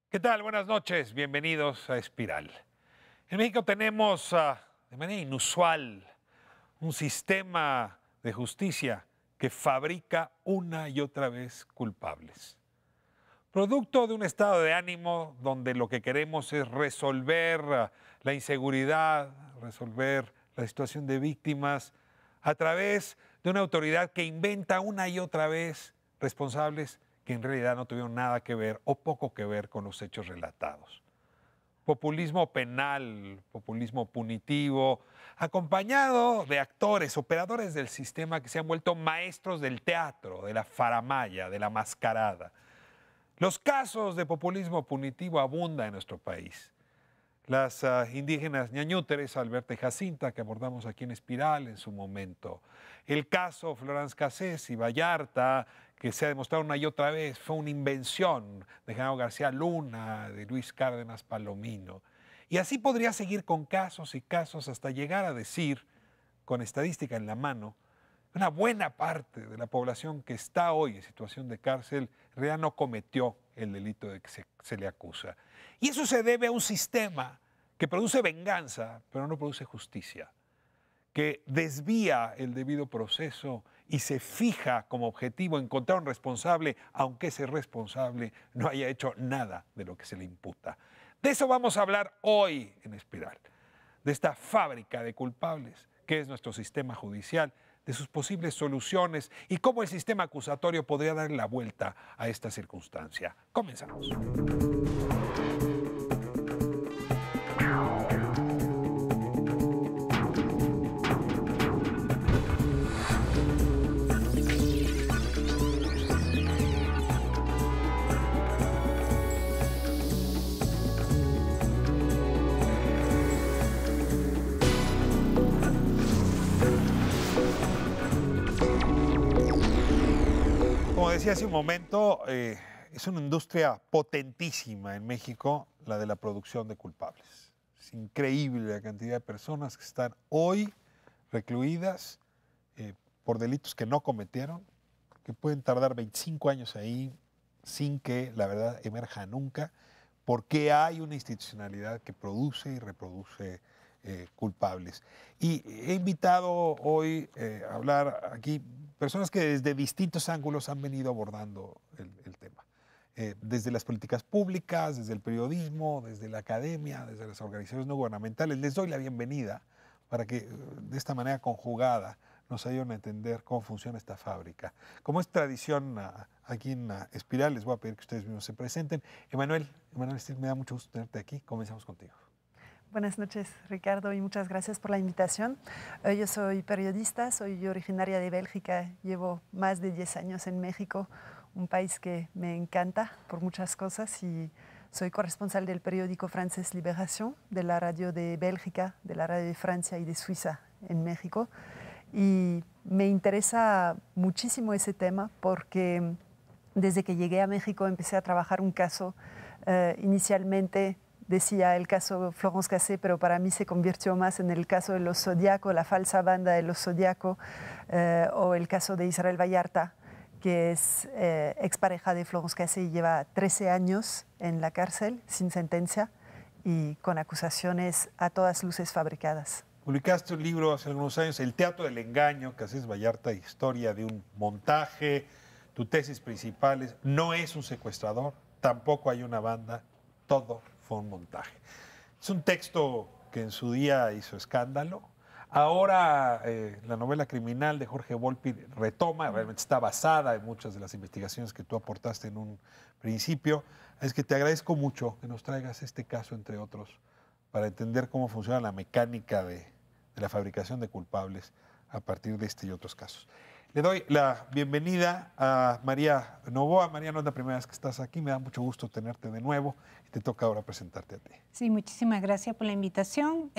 ¿Qué tal? Buenas noches, bienvenidos a Espiral. En México tenemos de manera inusual un sistema de justicia que fabrica una y otra vez culpables. Producto de un estado de ánimo donde lo que queremos es resolver la inseguridad, resolver la situación de víctimas a través de una autoridad que inventa una y otra vez responsables que en realidad no tuvieron nada que ver o poco que ver con los hechos relatados. Populismo penal, populismo punitivo, acompañado de actores, operadores del sistema que se han vuelto maestros del teatro, de la faramalla, de la mascarada. Los casos de populismo punitivo abundan en nuestro país. Las indígenas ñañúteres, Alberta y Jacinta, que abordamos aquí en Espiral en su momento. El caso Florence Cassés y Vallarta, que se ha demostrado una y otra vez, fue una invención de Genaro García Luna, de Luis Cárdenas Palomino. Y así podría seguir con casos y casos hasta llegar a decir, con estadística en la mano, una buena parte de la población que está hoy en situación de cárcel en realidad no cometió el delito de que se le acusa. Y eso se debe a un sistema que produce venganza, pero no produce justicia, que desvía el debido proceso y se fija como objetivo encontrar un responsable, aunque ese responsable no haya hecho nada de lo que se le imputa. De eso vamos a hablar hoy en Espiral, de esta fábrica de culpables que es nuestro sistema judicial, de sus posibles soluciones y cómo el sistema acusatorio podría dar la vuelta a esta circunstancia. Comenzamos. Como decía hace un momento, es una industria potentísima en México, la de la producción de culpables. Es increíble la cantidad de personas que están hoy recluidas por delitos que no cometieron, que pueden tardar 25 años ahí sin que la verdad emerja nunca, porque hay una institucionalidad que produce y reproduce culpables. Y he invitado hoy a hablar aquí personas que desde distintos ángulos han venido abordando el tema. Desde las políticas públicas, desde el periodismo, desde la academia, desde las organizaciones no gubernamentales. Les doy la bienvenida para que de esta manera conjugada nos ayuden a entender cómo funciona esta fábrica. Como es tradición aquí en Espiral, les voy a pedir que ustedes mismos se presenten. Emanuel Stier, me da mucho gusto tenerte aquí. Comenzamos contigo. Buenas noches, Ricardo, y muchas gracias por la invitación. Yo soy periodista, soy originaria de Bélgica, llevo más de 10 años en México, un país que me encanta por muchas cosas, y soy corresponsal del periódico francés Libération, de la radio de Bélgica, de la radio de Francia y de Suiza en México. Y me interesa muchísimo ese tema porque desde que llegué a México empecé a trabajar un caso inicialmente. Decía el caso Florence Cassés, pero para mí se convirtió más en el caso de los Zodiaco, la falsa banda de los Zodiaco, o el caso de Israel Vallarta, que es expareja de Florence Cassés y lleva 13 años en la cárcel sin sentencia y con acusaciones a todas luces fabricadas. Publicaste un libro hace algunos años, El teatro del engaño, Cassés Vallarta, historia de un montaje. Tu tesis principal es, no es un secuestrador, tampoco hay una banda, todo fue un montaje. Es un texto que en su día hizo escándalo. Ahora la novela criminal de Jorge Volpi retoma, realmente está basada en muchas de las investigaciones que tú aportaste en un principio. Es que te agradezco mucho que nos traigas este caso, entre otros, para entender cómo funciona la mecánica de la fabricación de culpables a partir de este y otros casos. Le doy la bienvenida a María Novoa. María, no es la primera vez que estás aquí, me da mucho gusto tenerte de nuevo y te toca ahora presentarte a ti. Sí, muchísimas gracias por la invitación.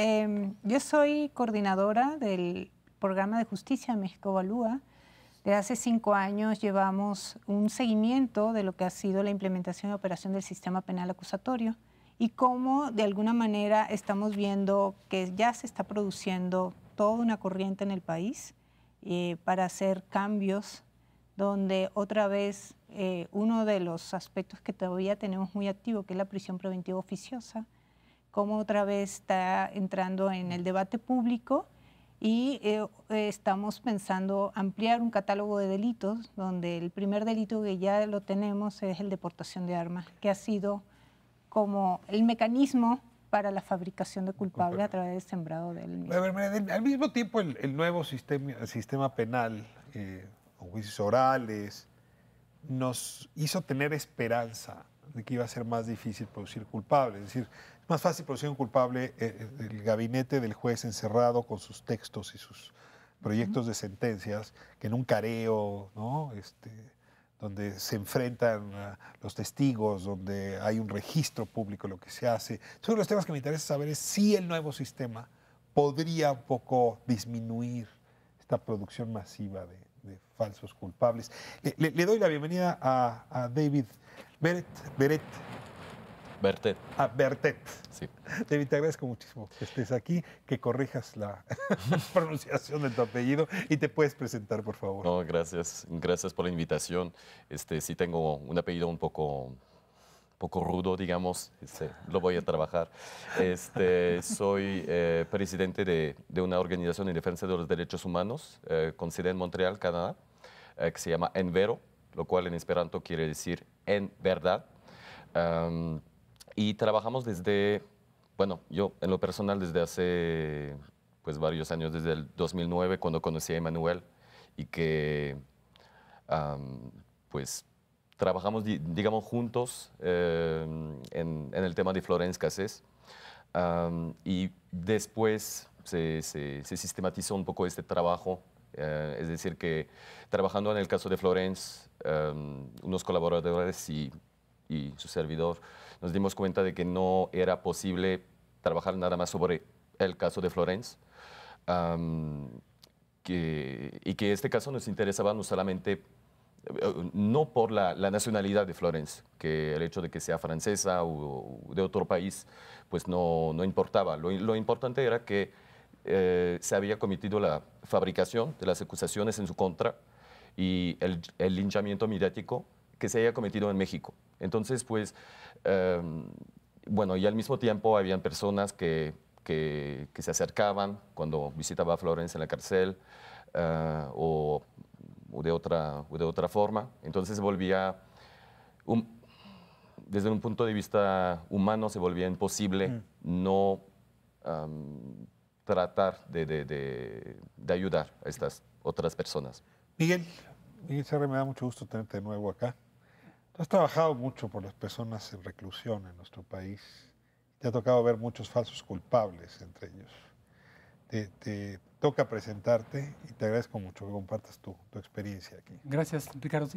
Yo soy coordinadora del programa de justicia México Evalúa. Desde hace 5 años llevamos un seguimiento de lo que ha sido la implementación y operación del sistema penal acusatorio y cómo de alguna manera estamos viendo que ya se está produciendo toda una corriente en el país para hacer cambios donde otra vez uno de los aspectos que todavía tenemos muy activo, que es la prisión preventiva oficiosa, como otra vez está entrando en el debate público y estamos pensando ampliar un catálogo de delitos, donde el primer delito que ya lo tenemos es el de portación de armas, que ha sido como el mecanismo para la fabricación de culpables a través del sembrado del mismo. A ver, al mismo tiempo, el nuevo sistema penal, con juicios orales, nos hizo tener esperanza de que iba a ser más difícil producir culpables. Es decir, es más fácil producir un culpable el gabinete del juez encerrado con sus textos y sus proyectos de sentencias que en un careo, ¿no? Donde se enfrentan los testigos, donde hay un registro público de lo que se hace. Uno de los temas que me interesa saber es si el nuevo sistema podría un poco disminuir esta producción masiva de falsos culpables. Le doy la bienvenida a David Bertet. Sí. David, te agradezco muchísimo que estés aquí, que corrijas la pronunciación de tu apellido y te puedes presentar, por favor. No, gracias. Gracias por la invitación. Sí tengo un apellido un poco rudo, digamos. Lo voy a trabajar. Soy presidente de una organización en defensa de los derechos humanos con sede en Montreal, Canadá, que se llama Envero, lo cual en esperanto quiere decir en verdad. Y trabajamos desde, bueno, yo en lo personal desde hace pues varios años, desde el 2009 cuando conocí a Emmanuel y que pues trabajamos, digamos, juntos en el tema de Florence Cassés. Y después se sistematizó un poco este trabajo, es decir, que trabajando en el caso de Florence, unos colaboradores y su servidor, nos dimos cuenta de que no era posible trabajar nada más sobre el caso de Florence, y que este caso nos interesaba no solamente, no por la nacionalidad de Florence, que el hecho de que sea francesa o de otro país, pues no importaba. Lo importante era que se había cometido la fabricación de las acusaciones en su contra y el linchamiento mediático que se haya cometido en México. Entonces, pues, bueno, y al mismo tiempo habían personas que se acercaban cuando visitaba a Florence en la cárcel o de otra forma. Entonces se volvía, desde un punto de vista humano, se volvía imposible no tratar de ayudar a estas otras personas. Miguel Serra, me da mucho gusto tenerte de nuevo acá. Tú has trabajado mucho por las personas en reclusión en nuestro país. Te ha tocado ver muchos falsos culpables entre ellos. Te toca presentarte y te agradezco mucho que compartas tu experiencia aquí. Gracias, Ricardo.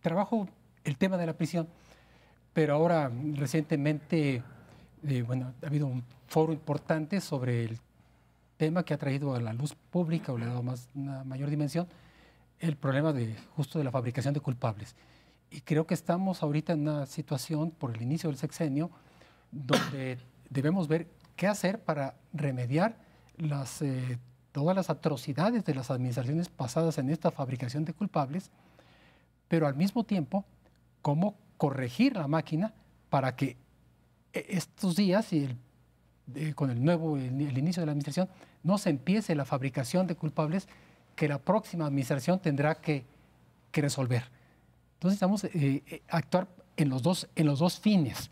Trabajo el tema de la prisión, pero ahora recientemente bueno, ha habido un foro importante sobre el tema que ha traído a la luz pública o le ha dado una mayor dimensión el problema justo de la fabricación de culpables. Y creo que estamos ahorita en una situación, por el inicio del sexenio, donde debemos ver qué hacer para remediar todas las atrocidades de las administraciones pasadas en esta fabricación de culpables, pero al mismo tiempo, cómo corregir la máquina para que estos días y con el inicio de la administración no se empiece la fabricación de culpables que la próxima administración tendrá que resolver. Entonces necesitamos actuar en los dos fines,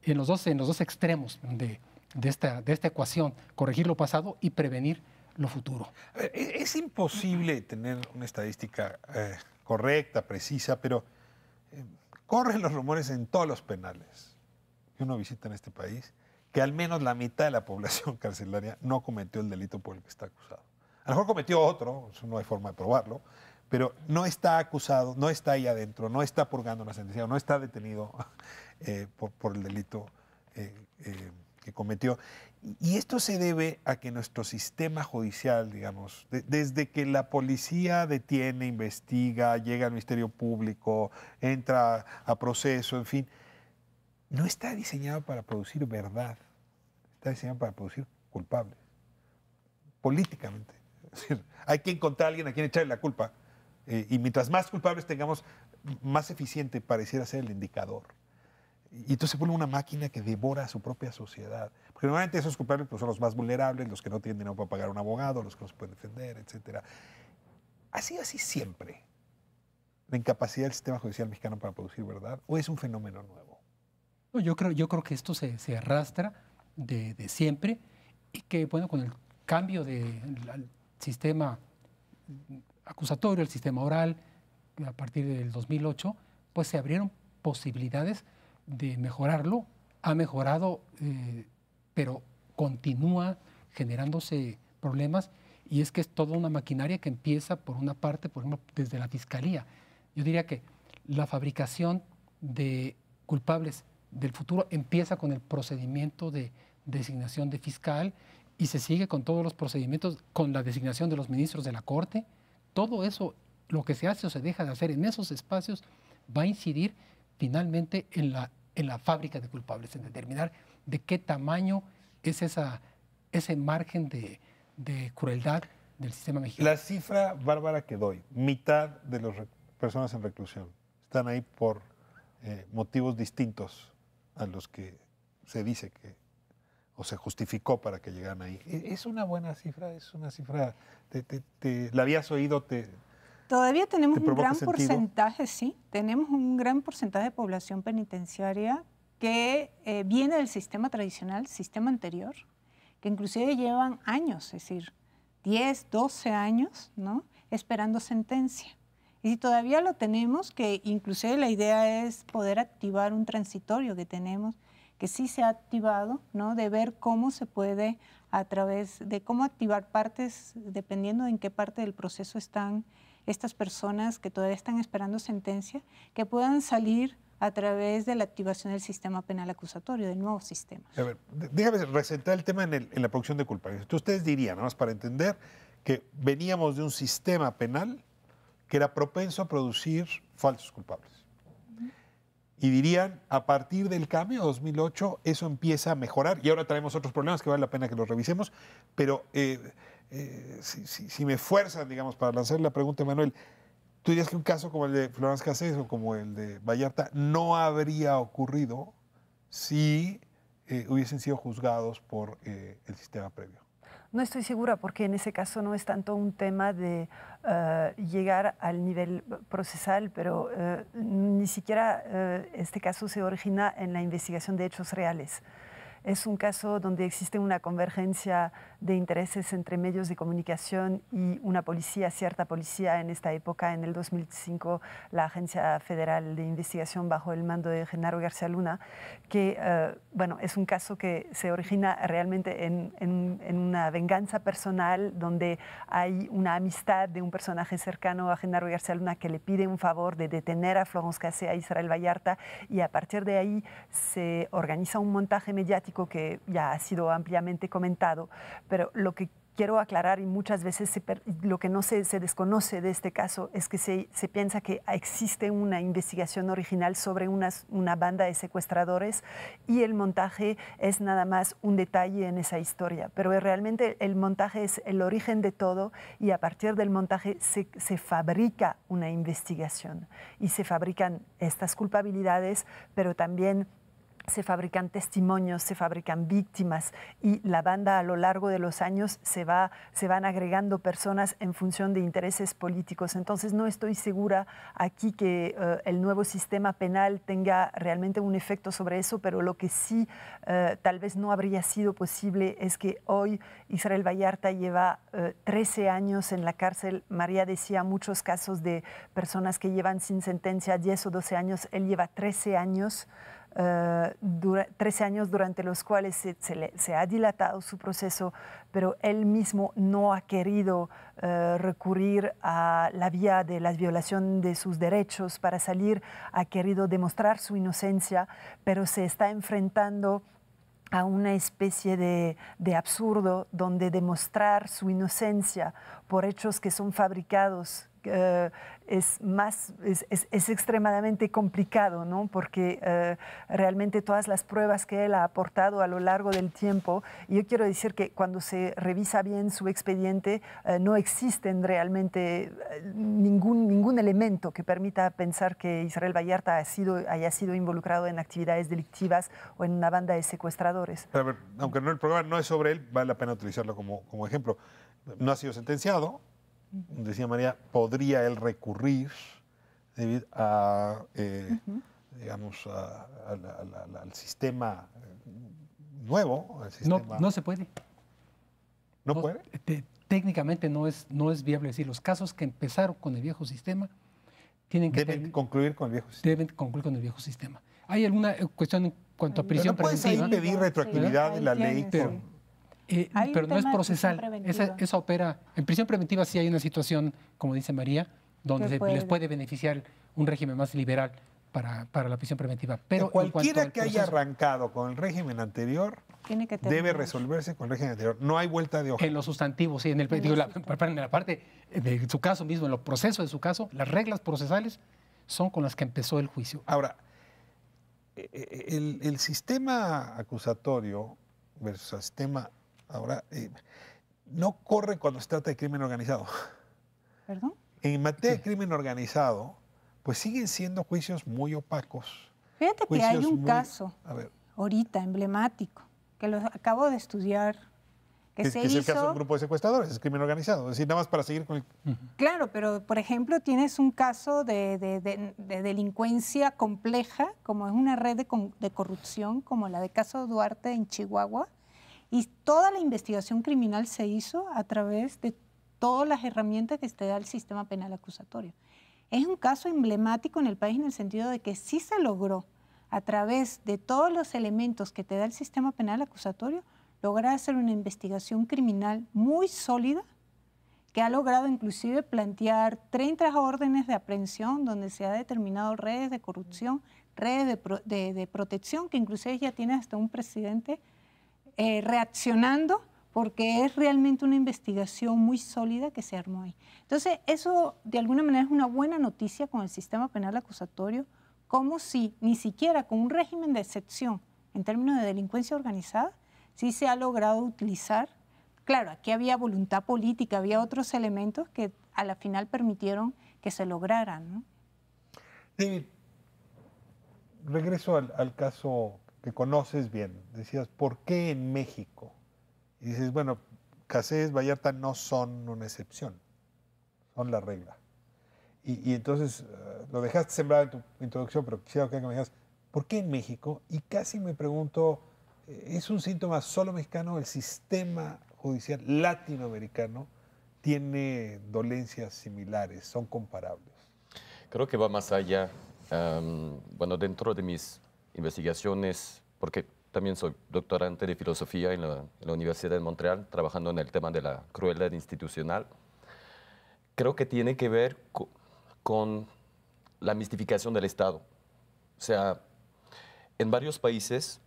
en los dos extremos de esta ecuación, corregir lo pasado y prevenir lo futuro. Es imposible tener una estadística correcta, precisa, pero corren los rumores en todos los penales que uno visita en este país que al menos la mitad de la población carcelaria no cometió el delito por el que está acusado. A lo mejor cometió otro, eso no hay forma de probarlo, pero no está acusado, no está ahí adentro, no está purgando una sentencia, no está detenido por el delito que cometió. Y esto se debe a que nuestro sistema judicial, digamos, desde que la policía detiene, investiga, llega al Ministerio Público, entra a proceso, en fin, no está diseñado para producir verdad, está diseñado para producir culpables, políticamente. Es decir, hay que encontrar a alguien a quien echarle la culpa Y mientras más culpables tengamos, más eficiente pareciera ser el indicador. Y entonces se pone una máquina que devora a su propia sociedad. Porque normalmente esos culpables pues, son los más vulnerables, los que no tienen dinero para pagar un abogado, los que no se pueden defender, etc. ¿Ha sido así siempre la incapacidad del sistema judicial mexicano para producir verdad? ¿O es un fenómeno nuevo? No, yo creo que esto se arrastra de siempre y que, bueno, con el cambio del sistema acusatorio, el sistema oral, a partir del 2008, pues se abrieron posibilidades de mejorarlo. Ha mejorado, pero continúa generándose problemas, y es que es toda una maquinaria que empieza por una parte, por ejemplo, desde la Fiscalía. Yo diría que la fabricación de culpables del futuro empieza con el procedimiento de designación de fiscal y se sigue con todos los procedimientos, con la designación de los ministros de la Corte. Todo eso, lo que se hace o se deja de hacer en esos espacios, va a incidir finalmente en la fábrica de culpables, en determinar de qué tamaño es ese margen de crueldad del sistema mexicano. La cifra, Bárbara, que doy, mitad de las personas en reclusión están ahí por motivos distintos a los que se dice que o se justificó para que llegaran ahí. ¿Es una buena cifra? ¿Es una cifra? ¿La habías oído? Todavía tenemos un gran sentido? porcentaje, sí, tenemos un gran porcentaje de población penitenciaria que viene del sistema tradicional, sistema anterior, que inclusive llevan años, es decir, 10, 12 años, ¿no?, esperando sentencia. Y si todavía lo tenemos, que inclusive la idea es poder activar un transitorio que tenemos, que sí se ha activado, ¿no?, de ver cómo se puede, a través de cómo activar partes, dependiendo en qué parte del proceso están estas personas que todavía están esperando sentencia, que puedan salir a través de la activación del sistema penal acusatorio, del nuevo sistema. A ver, déjame recentrar el tema en la producción de culpables. Entonces, ustedes dirían, nada más para entender, que veníamos de un sistema penal que era propenso a producir falsos culpables. Y dirían, a partir del cambio de 2008, eso empieza a mejorar. Y ahora traemos otros problemas que vale la pena que los revisemos. Pero si me fuerzan, digamos, para lanzar la pregunta, Manuel, ¿tú dirías que un caso como el de Florence Cassés o como el de Vallarta no habría ocurrido si hubiesen sido juzgados por el sistema previo? No estoy segura, porque en ese caso no es tanto un tema de llegar al nivel procesal, pero ni siquiera este caso se origina en la investigación de hechos reales. Es un caso donde existe una convergencia de intereses entre medios de comunicación y una policía, cierta policía en esta época. En el 2005, la Agencia Federal de Investigación bajo el mando de Genaro García Luna, que bueno, es un caso que se origina realmente en una venganza personal, donde hay una amistad de un personaje cercano a Genaro García Luna que le pide un favor de detener a Florence Cassés, a Israel Vallarta, y a partir de ahí se organiza un montaje mediático que ya ha sido ampliamente comentado, pero lo que quiero aclarar, y muchas veces lo que no se desconoce de este caso, es que se piensa que existe una investigación original sobre una banda de secuestradores y el montaje es nada más un detalle en esa historia, pero realmente el montaje es el origen de todo, y a partir del montaje se fabrica una investigación y se fabrican estas culpabilidades, pero también se fabrican testimonios, se fabrican víctimas, y la banda a lo largo de los años se van agregando personas en función de intereses políticos. Entonces no estoy segura aquí que el nuevo sistema penal tenga realmente un efecto sobre eso, pero lo que sí tal vez no habría sido posible es que hoy Israel Vallarta lleva 13 años en la cárcel. María decía muchos casos de personas que llevan sin sentencia 10 o 12 años, él lleva 13 años. 13 años durante los cuales se ha dilatado su proceso, pero él mismo no ha querido recurrir a la vía de la violación de sus derechos para salir, ha querido demostrar su inocencia, pero se está enfrentando a una especie de absurdo donde demostrar su inocencia por hechos que son fabricados, es extremadamente complicado, ¿no? Porque realmente todas las pruebas que él ha aportado a lo largo del tiempo, y yo quiero decir que cuando se revisa bien su expediente, no existen realmente ningún elemento que permita pensar que Israel Vallarta haya sido involucrado en actividades delictivas o en una banda de secuestradores. Pero, a ver, aunque el programa no es sobre él, vale la pena utilizarlo como ejemplo. No ha sido sentenciado. Decía María, podría él recurrir debido a, digamos, al sistema nuevo. Al sistema... No se puede. ¿No puede? Técnicamente no es viable. Es decir, los casos que empezaron con el viejo sistema deben concluir con el viejo sistema. Deben concluir con el viejo sistema. ¿Hay alguna cuestión en cuanto a prisión preventiva? ¿No puedes impedir retroactividad de la ley? Pero no es procesal. Esa opera. En prisión preventiva sí hay una situación, como dice María, donde les puede beneficiar un régimen más liberal para la prisión preventiva. Pero cualquiera que haya arrancado con el régimen anterior debe resolverse con el régimen anterior. No hay vuelta de hoja. En los sustantivos, sí. En la parte de su caso mismo, en los procesos de su caso, las reglas procesales son con las que empezó el juicio. Ahora, el sistema acusatorio versus el sistema... Ahora, no corre cuando se trata de crimen organizado. ¿Perdón? En materia de crimen organizado, pues siguen siendo juicios muy opacos. Fíjate que hay un caso ahorita emblemático, que lo acabo de estudiar, que es el caso de un grupo de secuestradores, es crimen organizado. Es decir, nada más para seguir con el... Claro, pero por ejemplo tienes un caso de delincuencia compleja, como es una red de corrupción, como la de caso Duarte en Chihuahua, y toda la investigación criminal se hizo a través de todas las herramientas que te da el sistema penal acusatorio. Es un caso emblemático en el país en el sentido de que sí se logró, a través de todos los elementos que te da el sistema penal acusatorio, lograr hacer una investigación criminal muy sólida, que ha logrado inclusive plantear 30 órdenes de aprehensión donde se ha determinado redes de corrupción, redes de protección, que inclusive ya tiene hasta un presidente reaccionando, porque es realmente una investigación muy sólida que se armó ahí. Entonces, eso de alguna manera es una buena noticia con el sistema penal acusatorio, como si ni siquiera con un régimen de excepción en términos de delincuencia organizada, sí se ha logrado utilizar. Claro, aquí había voluntad política, había otros elementos que a la final permitieron que se lograran, ¿no? David, regreso al caso que conoces bien. Decías, ¿por qué en México? Y dices, bueno, Cáceres, Vallarta no son una excepción, son la regla. Y entonces, lo dejaste sembrado en tu introducción, pero quisiera que me digas, ¿por qué en México? Y casi me pregunto, ¿es un síntoma solo mexicano? ¿El sistema judicial latinoamericano tiene dolencias similares, son comparables? Creo que va más allá. Bueno, dentro de mis investigaciones, porque también soy doctorante de filosofía en la Universidad de Montreal, trabajando en el tema de la crueldad institucional. Creo que tiene que ver con la mistificación del Estado. O sea, en varios países,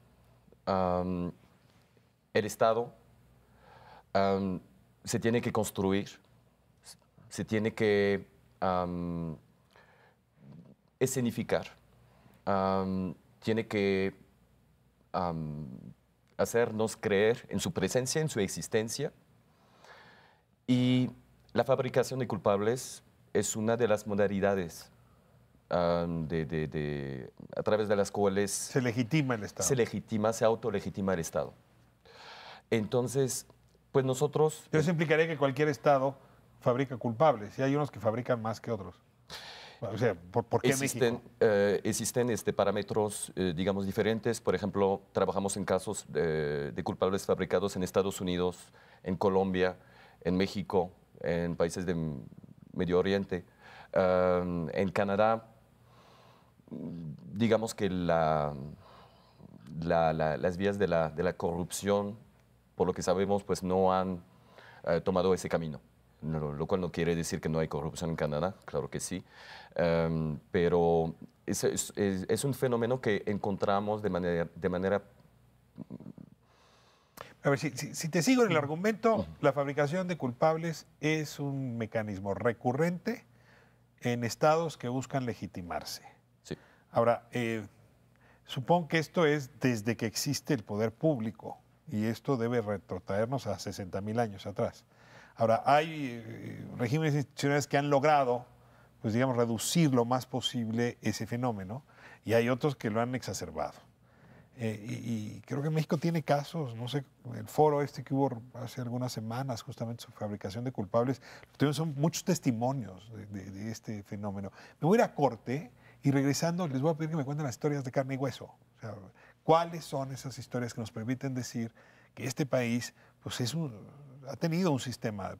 el Estado se tiene que construir, se tiene que escenificar, tiene que hacernos creer en su presencia, en su existencia. Y la fabricación de culpables es una de las modalidades a través de las cuales se legitima el Estado. Se autolegitima el Estado. Entonces, pues nosotros... Pero eso implicaría que cualquier Estado fabrica culpables, y hay unos que fabrican más que otros. O sea, ¿por qué México? Existen parámetros, digamos, diferentes. Por ejemplo, trabajamos en casos de culpables fabricados en Estados Unidos, en Colombia, en México, en países del Medio Oriente. En Canadá, digamos que las vías de la corrupción, por lo que sabemos, pues no han tomado ese camino. Lo cual no quiere decir que no hay corrupción en Canadá, claro que sí, pero es un fenómeno que encontramos de manera... A ver, si te sigo en el argumento, la fabricación de culpables es un mecanismo recurrente en estados que buscan legitimarse. Sí. Ahora, supongo que esto es desde que existe el poder público y esto debe retrotraernos a 60.000 años atrás. Ahora, hay regímenes institucionales que han logrado, pues digamos, reducir lo más posible ese fenómeno y hay otros que lo han exacerbado. Y creo que México tiene casos, no sé, el foro este que hubo hace algunas semanas justamente sobre fabricación de culpables, son muchos testimonios de este fenómeno. Me voy a ir a corte y regresando les voy a pedir que me cuenten las historias de carne y hueso. O sea, ¿cuáles son esas historias que nos permiten decir que este país pues ha tenido un sistema,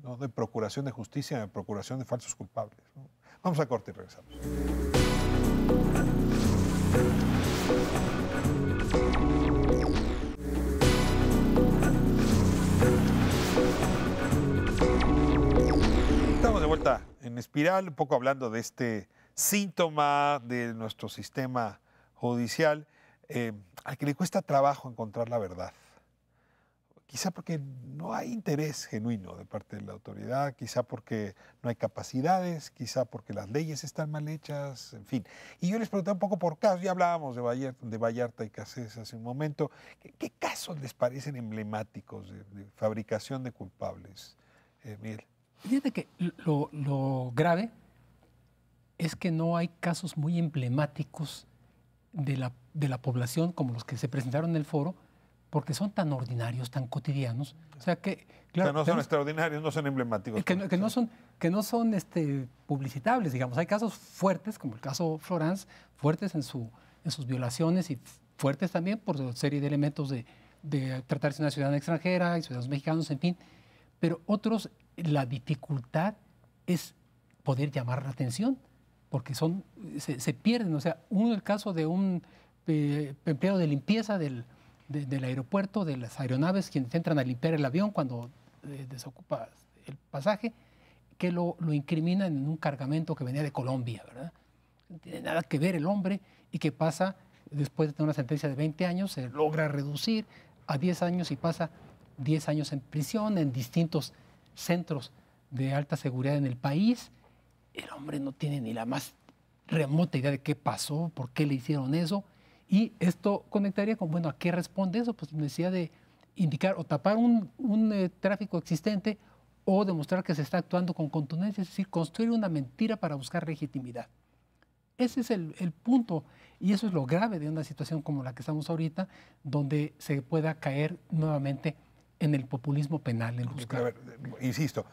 ¿no?, de procuración de justicia, de procuración de falsos culpables, ¿no? Vamos a corte y regresamos. Estamos de vuelta en Espiral, un poco hablando de este síntoma de nuestro sistema judicial, al que le cuesta trabajo encontrar la verdad. Quizá porque no hay interés genuino de parte de la autoridad, quizá porque no hay capacidades, quizá porque las leyes están mal hechas, en fin. Y yo les pregunté un poco por casos, ya hablábamos de Vallarta y Cassés hace un momento. ¿Qué casos les parecen emblemáticos de fabricación de culpables, Miguel? Fíjate que lo grave es que no hay casos muy emblemáticos de la población como los que se presentaron en el foro, porque son tan ordinarios, tan cotidianos. O sea que, claro, no son extraordinarios, no son emblemáticos. Que no son publicitables, digamos. Hay casos fuertes, como el caso Florence, fuertes en sus violaciones y fuertes también por una serie de elementos de tratarse de una ciudadana extranjera y ciudadanos mexicanos, en fin. Pero otros, la dificultad es poder llamar la atención, porque se pierden. O sea, el caso de un empleado de limpieza del aeropuerto, de las aeronaves, quienes entran a limpiar el avión cuando desocupa el pasaje, que lo incriminan en un cargamento que venía de Colombia, ¿verdad? No tiene nada que ver el hombre, y que pasa, después de tener una sentencia de 20 años, se logra reducir a 10 años y pasa 10 años en prisión en distintos centros de alta seguridad en el país. El hombre no tiene ni la más remota idea de qué pasó, por qué le hicieron eso. Y esto conectaría con, bueno, ¿a qué responde eso? Pues necesidad de indicar o tapar un tráfico existente o demostrar que se está actuando con contundencia, es decir, construir una mentira para buscar legitimidad. Ese es el punto, y eso es lo grave de una situación como la que estamos ahorita, donde se pueda caer nuevamente en el populismo penal. A ver, insisto,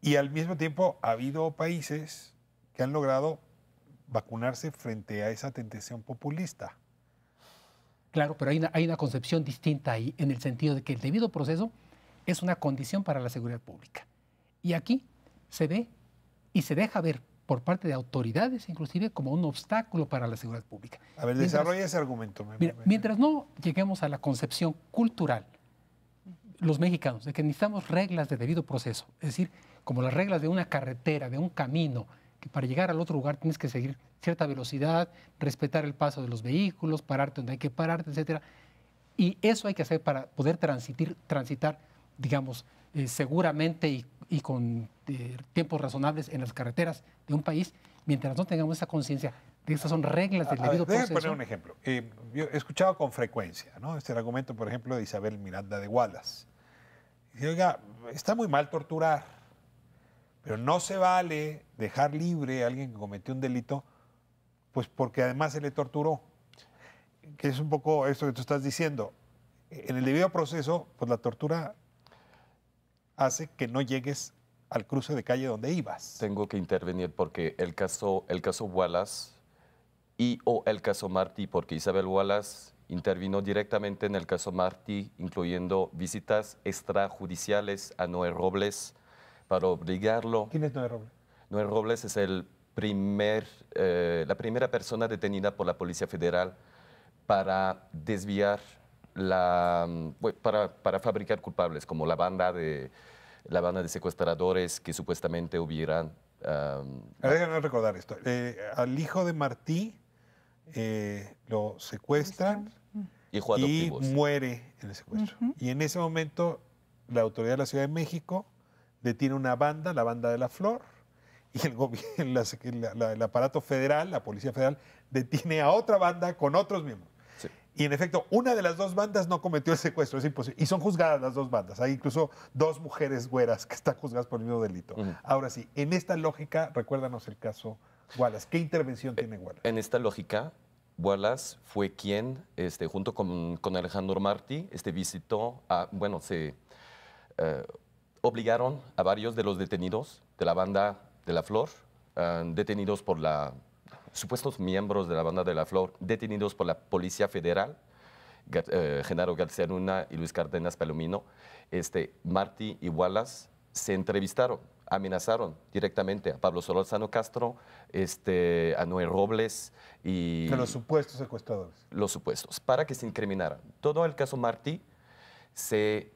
y al mismo tiempo ha habido países que han logrado vacunarse frente a esa tentación populista. Claro, pero hay una concepción distinta ahí, en el sentido de que el debido proceso es una condición para la seguridad pública. Y aquí se ve y se deja ver por parte de autoridades, inclusive, como un obstáculo para la seguridad pública. A ver, desarrolla ese argumento. Mientras no lleguemos a la concepción cultural, los mexicanos, de que necesitamos reglas de debido proceso, es decir, como las reglas de una carretera, de un camino, que para llegar al otro lugar tienes que seguir cierta velocidad, respetar el paso de los vehículos, pararte donde hay que pararte, etc. Y eso hay que hacer para poder transitar, digamos, seguramente y con tiempos razonables en las carreteras de un país, mientras no tengamos esa conciencia de que estas son reglas del debido proceso. Déjame poner un ejemplo. Yo he escuchado con frecuencia, ¿no?, este argumento, por ejemplo, de Isabel Miranda de Wallace. Dice, oiga, está muy mal torturar, pero no se vale dejar libre a alguien que cometió un delito, pues porque además se le torturó. Que es un poco esto que tú estás diciendo. En el debido proceso, pues la tortura hace que no llegues al cruce de calle donde ibas. Tengo que intervenir porque el caso Wallace o el caso Martí, porque Isabel Wallace intervino directamente en el caso Martí, incluyendo visitas extrajudiciales a Noé Robles para obligarlo. ¿Quién es Noé Robles? Noé Robles es la primera persona detenida por la Policía Federal para desviar para fabricar culpables, como la banda de secuestradores que supuestamente hubieran... Déjame recordar esto. Al hijo de Martí lo secuestran hijo y muere en el secuestro. Y en ese momento la autoridad de la Ciudad de México detiene una banda, la Banda de la Flor, y el aparato federal, la Policía Federal, detiene a otra banda con otros miembros. Sí. Y en efecto, una de las dos bandas no cometió el secuestro, es imposible. Y son juzgadas las dos bandas. Hay incluso dos mujeres güeras que están juzgadas por el mismo delito. Ahora sí, en esta lógica, recuérdanos el caso Wallace. ¿Qué intervención tiene Wallace? En esta lógica, Wallace fue quien, junto con Alejandro Martí, visitó a, se obligaron a varios de los detenidos de la banda de la Flor, detenidos por supuestos miembros de la banda de la Flor, detenidos por la Policía Federal, Genaro García Luna y Luis Cárdenas Palomino. Martí y Wallace se entrevistaron, amenazaron directamente a Pablo Solórzano Castro, a Noé Robles y... De los supuestos secuestradores. Los supuestos, para que se incriminaran. Todo el caso Martí se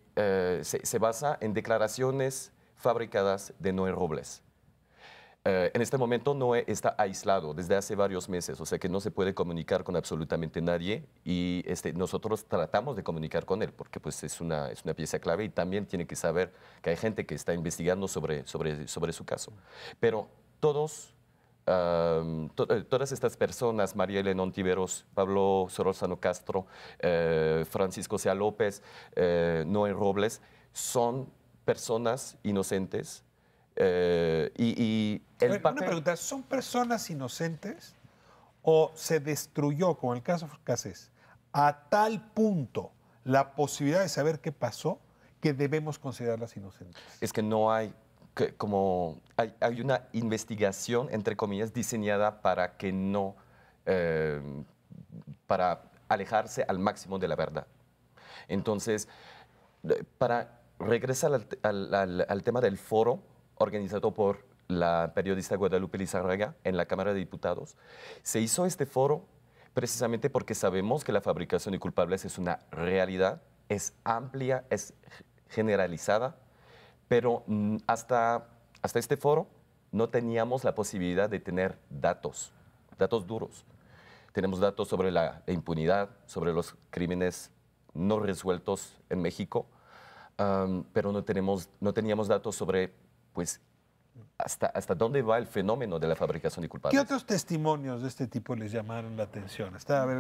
basa en declaraciones fabricadas de Noé Robles. En este momento Noé está aislado desde hace varios meses, o sea que no se puede comunicar con absolutamente nadie y nosotros tratamos de comunicar con él porque pues, es una pieza clave y también tiene que saber que hay gente que está investigando sobre su caso. Pero todas estas personas, María Elena Ontiveros, Pablo Solórzano Castro, Francisco Sea López, Noé Robles, son personas inocentes. Una pregunta, ¿son personas inocentes o se destruyó, como en el caso Fracasés, a tal punto la posibilidad de saber qué pasó que debemos considerarlas inocentes? Es que no hay, hay una investigación, entre comillas, diseñada para que no, para alejarse al máximo de la verdad. Entonces, para regresar al tema del foro, organizado por la periodista Guadalupe Lizárraga en la Cámara de Diputados. Se hizo este foro precisamente porque sabemos que la fabricación de culpables es una realidad, es amplia, es generalizada, pero hasta este foro no teníamos la posibilidad de tener datos duros. Tenemos datos sobre la impunidad, sobre los crímenes no resueltos en México, pero no teníamos datos sobre pues, hasta dónde va el fenómeno de la fabricación de culpables. ¿Qué otros testimonios de este tipo les llamaron la atención?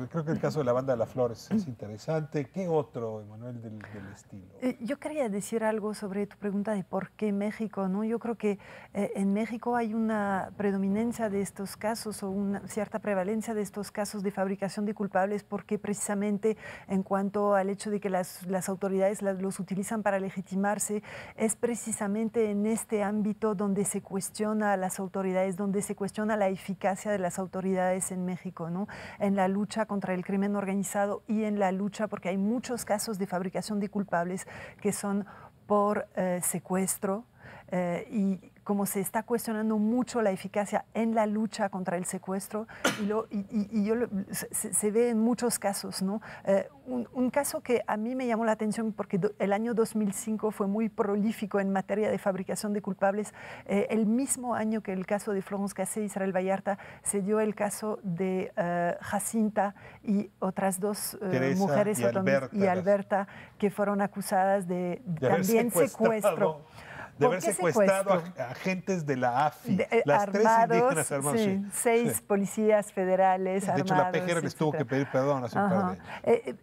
Creo que el caso de la banda de la Flor es interesante. ¿Qué otro, Emanuel, del estilo? Yo quería decir algo sobre tu pregunta de por qué México, ¿no? Yo creo que en México hay una predominancia de estos casos o una cierta prevalencia de estos casos de fabricación de culpables porque precisamente en cuanto al hecho de que las autoridades los utilizan para legitimarse, es precisamente en este ámbito donde se cuestiona a las autoridades, donde se cuestiona la eficacia de las autoridades en México, ¿no? En la lucha contra el crimen organizado y en la lucha, porque hay muchos casos de fabricación de culpables que son por secuestro y como se está cuestionando mucho la eficacia en la lucha contra el secuestro, se ve en muchos casos, ¿no? Un caso que a mí me llamó la atención porque el año 2005 fue muy prolífico en materia de fabricación de culpables. El mismo año que el caso de Florence Cassé y Israel Vallarta, se dio el caso de Jacinta y otras dos mujeres, y Alberta, que fueron acusadas de también secuestro. De haber secuestrado a agentes de la AFI, las armados, tres indígenas armados. Sí, sí. 6 policías federales armados. De hecho, la PGR les tuvo que pedir perdón hace un par de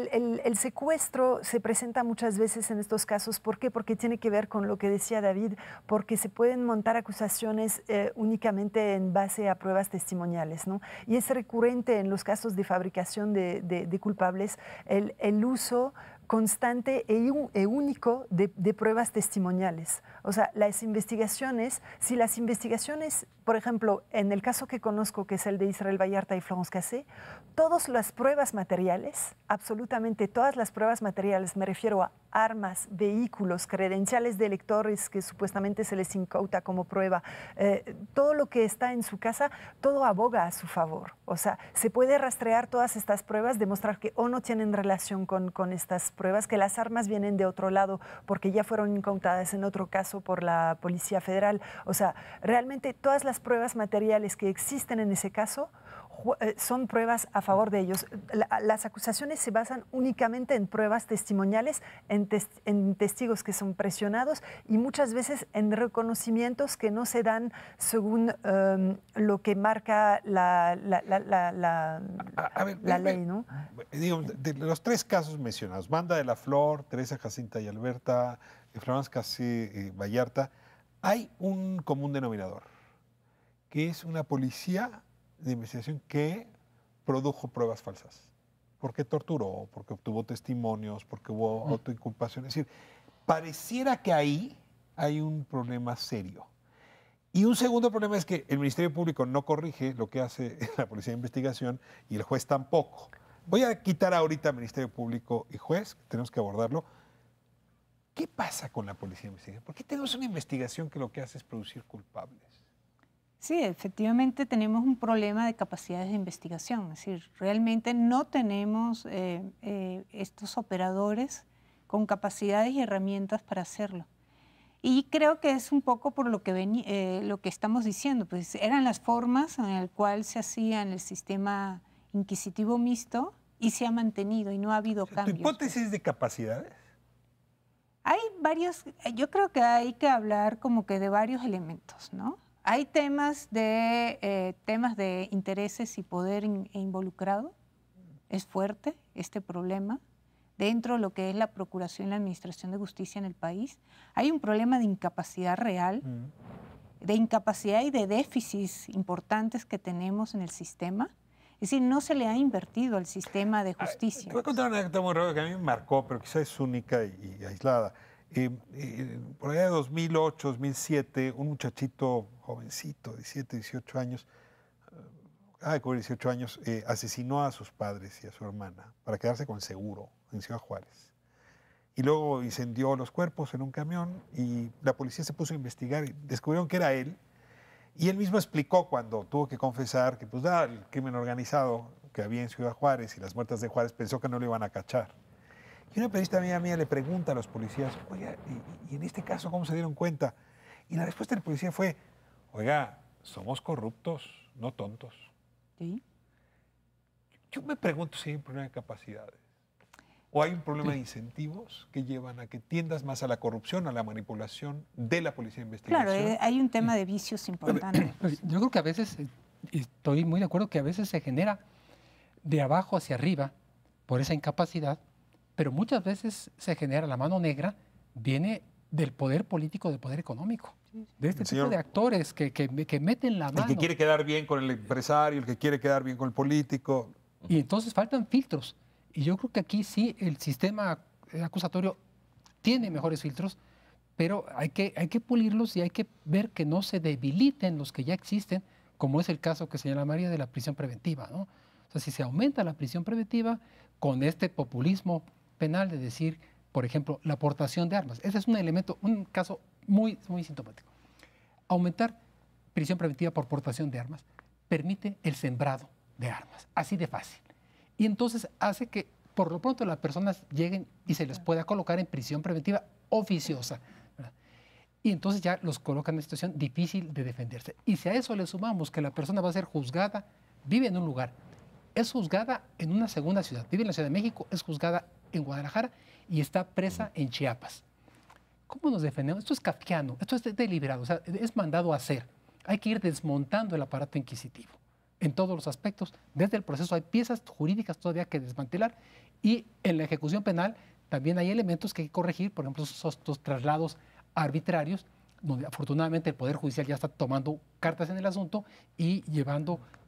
años. El secuestro se presenta muchas veces en estos casos. ¿Por qué? Porque tiene que ver con lo que decía David, porque se pueden montar acusaciones únicamente en base a pruebas testimoniales, ¿no? Y es recurrente en los casos de fabricación de culpables el uso constante e único de pruebas testimoniales. O sea, las investigaciones, si las investigaciones, por ejemplo, en el caso que conozco, que es el de Israel Vallarta y Florence Cassé, todas las pruebas materiales, absolutamente todas las pruebas materiales, me refiero a armas, vehículos, credenciales de electores que supuestamente se les incauta como prueba, todo lo que está en su casa, todo aboga a su favor. O sea, se puede rastrear todas estas pruebas, demostrar que o no tienen relación con estas pruebas, que las armas vienen de otro lado porque ya fueron incautadas en otro caso por la Policía Federal. O sea, realmente todas las pruebas materiales que existen en ese caso son pruebas a favor de ellos. Las acusaciones se basan únicamente en pruebas testimoniales, en testigos que son presionados y muchas veces en reconocimientos que no se dan según lo que marca la ley, ¿no? Digo, de los 3 casos mencionados, Banda de la Flor, Teresa Jacinta y Alberta, Florence Cassé Vallarta, hay un común denominador, que es una policía de investigación que produjo pruebas falsas. Porque torturó, porque obtuvo testimonios, porque hubo autoinculpación. Es decir, pareciera que ahí hay un problema serio. Y un segundo problema es que el Ministerio Público no corrige lo que hace la Policía de Investigación y el juez tampoco. Voy a quitar ahorita Ministerio Público y juez, tenemos que abordarlo. ¿Qué pasa con la Policía de Investigación? ¿Por qué tenemos una investigación que lo que hace es producir culpables? Sí, efectivamente tenemos un problema de capacidades de investigación. Es decir, realmente no tenemos estos operadores con capacidades y herramientas para hacerlo. Y creo que es un poco por lo que, lo que estamos diciendo, pues eran las formas en las cuales se hacía en el sistema inquisitivo mixto y se ha mantenido y no ha habido cambios. ¿Tu hipótesis de capacidades? Hay varios, yo creo que hay que hablar como que de varios elementos, ¿no? Hay temas de intereses y poder involucrado, es fuerte este problema. Dentro de lo que es la Procuración y la Administración de Justicia en el país, hay un problema de incapacidad real, de incapacidad y de déficits importantes que tenemos en el sistema. Es decir, no se le ha invertido al sistema de justicia. Te voy a contar una anécdota muy rápida que a mí me marcó, pero quizás es única y aislada. Por allá de 2008, 2007, un muchachito jovencito, 17, 18 años, de 18 años, asesinó a sus padres y a su hermana para quedarse con seguro en Ciudad Juárez. Y luego incendió los cuerpos en un camión y la policía se puso a investigar y descubrieron que era él. Y él mismo explicó cuando tuvo que confesar que pues, el crimen organizado que había en Ciudad Juárez y las muertas de Juárez pensó que no lo iban a cachar. Y una periodista amiga mía le pregunta a los policías, oiga, ¿y en este caso cómo se dieron cuenta? Y la respuesta del policía fue, oiga, somos corruptos, no tontos. ¿Sí? Yo me pregunto si hay un problema de capacidades. ¿O hay un problema de incentivos que llevan a que tiendas más a la corrupción, a la manipulación de la policía de investigación? Claro, hay un tema de vicios importante. Yo creo que a veces, estoy muy de acuerdo que a veces se genera de abajo hacia arriba por esa incapacidad, pero muchas veces se genera la mano negra, viene del poder político, del poder económico, de este tipo de actores que meten la mano. El que quiere quedar bien con el empresario, el que quiere quedar bien con el político. Y entonces faltan filtros. Y yo creo que aquí sí el sistema acusatorio tiene mejores filtros, pero hay que pulirlos y hay que ver que no se debiliten los que ya existen, como es el caso que señala María de la prisión preventiva, ¿no? O sea, si se aumenta la prisión preventiva con este populismo penal de decir, por ejemplo, la aportación de armas. Ese es un elemento, un caso muy, muy sintomático. Aumentar prisión preventiva por portación de armas permite el sembrado de armas, así de fácil. Y entonces hace que por lo pronto las personas lleguen y se les pueda colocar en prisión preventiva oficiosa, ¿verdad? Y entonces ya los colocan en una situación difícil de defenderse. Y si a eso le sumamos que la persona va a ser juzgada, vive en un lugar, es juzgada en una segunda ciudad, vive en la Ciudad de México, es juzgada en Guadalajara y está presa en Chiapas. ¿Cómo nos defendemos? Esto es kafkiano, esto es deliberado, o sea, es mandado a hacer. Hay que ir desmontando el aparato inquisitivo en todos los aspectos. Desde el proceso hay piezas jurídicas todavía que desmantelar y en la ejecución penal también hay elementos que hay que corregir, por ejemplo, estos traslados arbitrarios, donde afortunadamente el Poder Judicial ya está tomando cartas en el asunto y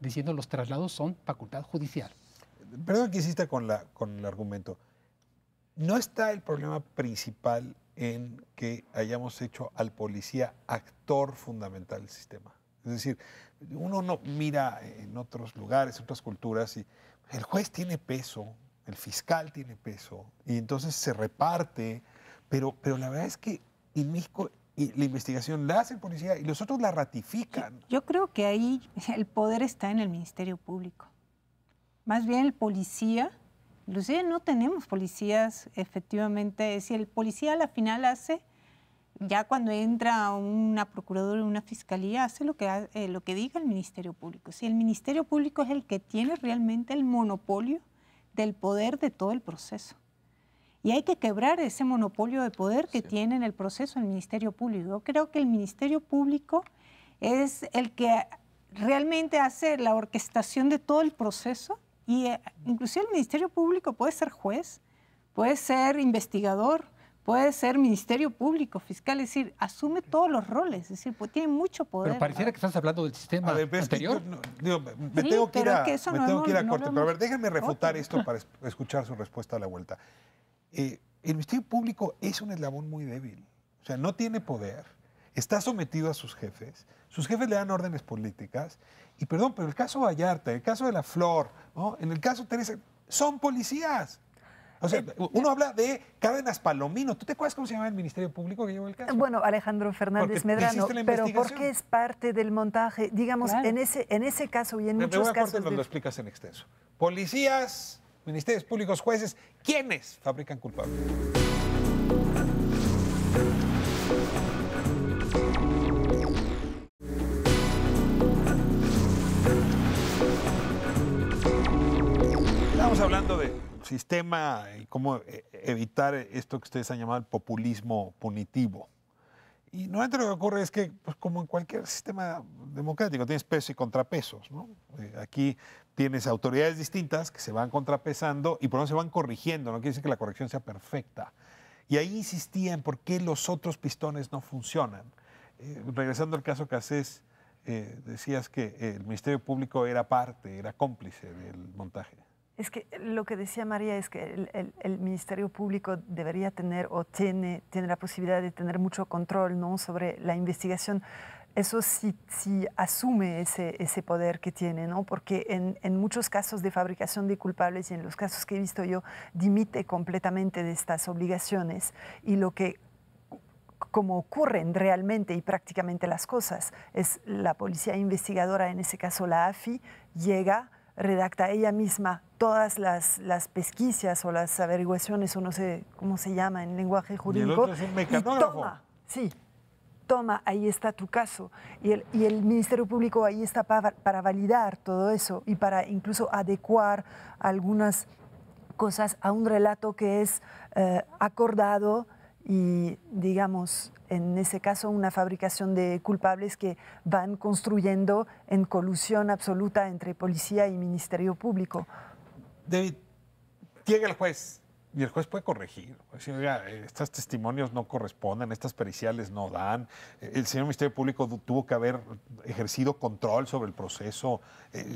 diciendo los traslados son facultad judicial. Perdón que insista con el argumento. ¿No está el problema principal en que hayamos hecho al policía actor fundamental del sistema? Es decir, uno no mira en otros lugares, en otras culturas, y el juez tiene peso, el fiscal tiene peso, y entonces se reparte, pero la verdad es que en México la investigación la hace el policía y los otros la ratifican. Yo creo que ahí el poder está en el Ministerio Público. Más bien el policía, inclusive no tenemos policías efectivamente, si el policía a la final hace ya cuando entra una procuradora o una fiscalía, hace lo que diga el Ministerio Público. Si el Ministerio Público es el que tiene realmente el monopolio del poder de todo el proceso. Y hay que quebrar ese monopolio de poder que tiene en el proceso el Ministerio Público. Yo creo que el Ministerio Público es el que realmente hace la orquestación de todo el proceso y inclusive el Ministerio Público puede ser juez, puede ser investigador, puede ser Ministerio Público, fiscal, es decir, asume todos los roles, es decir, pues tiene mucho poder. Pero pareciera que estás hablando del sistema anterior. Me tengo que ir a corte, no pero a ver, déjenme refutar esto para escuchar su respuesta a la vuelta. El Ministerio Público es un eslabón muy débil, o sea, no tiene poder, está sometido a sus jefes le dan órdenes políticas, y perdón, pero el caso Vallarta, el caso de la Flor, ¿no? En el caso Teresa, son policías. O sea, uno habla de Cárdenas Palomino. ¿Tú te acuerdas cómo se llama el Ministerio Público que llevó el caso? Bueno, Alejandro Fernández Medrano, pero porque es parte del montaje, digamos, claro. en ese caso y en muchos casos... Nos lo explicas en extenso. Policías, ministerios públicos, jueces, ¿quiénes fabrican culpables? Estamos hablando de sistema y cómo evitar esto que ustedes han llamado el populismo punitivo. Y normalmente lo que ocurre es que, pues, como en cualquier sistema democrático, tienes pesos y contrapesos, ¿no? Aquí tienes autoridades distintas que se van contrapesando y por lo menos se van corrigiendo, no quiere decir que la corrección sea perfecta. Y ahí insistía en por qué los otros pistones no funcionan. Regresando al caso Cassés, decías que el Ministerio Público era parte, era cómplice del montaje. Es que lo que decía María es que el Ministerio Público debería tener o tiene la posibilidad de tener mucho control, ¿no?, sobre la investigación. Eso sí asume ese poder que tiene, ¿no? Porque en muchos casos de fabricación de culpables y en los casos que he visto yo, dimite completamente de estas obligaciones y lo que como ocurren realmente y prácticamente las cosas es la policía investigadora, en ese caso la AFI, llega, redacta ella misma todas las pesquisas o las averiguaciones, o no sé cómo se llama en lenguaje jurídico. Y el otro es un mecanógrafo. Toma, ahí está tu caso. Y el Ministerio Público ahí está para validar todo eso y para incluso adecuar algunas cosas a un relato que es acordado y, digamos, en ese caso, una fabricación de culpables que van construyendo en colusión absoluta entre policía y Ministerio Público. David, llega el juez y el juez puede corregir. Decir, oiga, estos testimonios no corresponden, estas periciales no dan. El señor Ministerio Público tuvo que haber ejercido control sobre el proceso,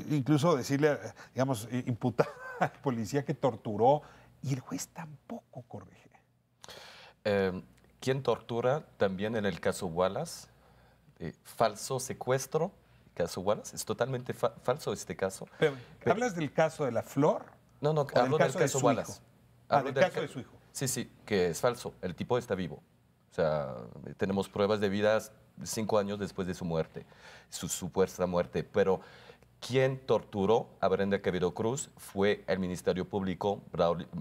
incluso decirle, digamos, imputar al policía que torturó, y el juez tampoco corrige. ¿Quién tortura también en el caso Wallace? Falso secuestro, caso Wallace. Es totalmente falso este caso. Pero, ¿hablas del caso de la Flor? No, hablo del caso Wallace. Del caso de su hijo. Sí, que es falso. El tipo está vivo. O sea, tenemos pruebas de vida 5 años después de su muerte, su supuesta muerte. Pero quien torturó a Brenda Quevedo Cruz fue el Ministerio Público,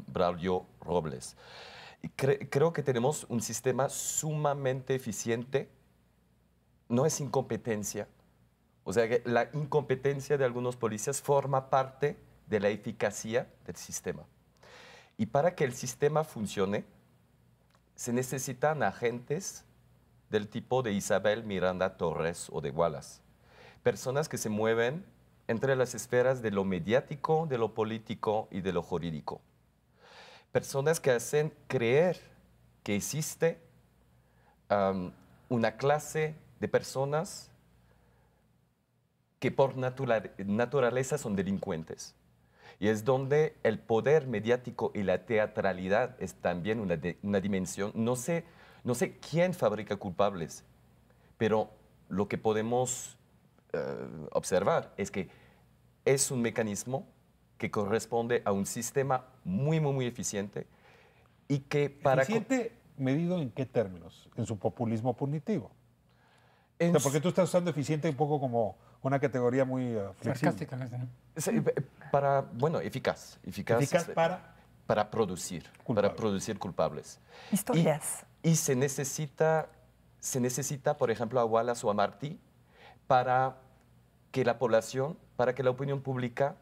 Braulio Robles. Creo que tenemos un sistema sumamente eficiente. No es incompetencia. O sea, que la incompetencia de algunos policías forma parte de la eficacia del sistema. Y para que el sistema funcione, se necesitan agentes del tipo de Isabel Miranda Torres o de Wallace. Personas que se mueven entre las esferas de lo mediático, de lo político y de lo jurídico. Personas que hacen creer que existe una clase de personas que por naturaleza son delincuentes. Y es donde el poder mediático y la teatralidad es también una dimensión. No sé quién fabrica culpables, pero lo que podemos observar es que es un mecanismo que corresponde a un sistema muy, muy, muy eficiente y que para... ¿Eficiente medido en qué términos? En su populismo punitivo. O sea, porque tú estás usando eficiente un poco como una categoría muy flexible. Bueno, eficaz. ¿Eficaz para producir culpables. Historias. Y se necesita se necesita, por ejemplo, a Wallace o a Martí para que la población, para que la opinión pública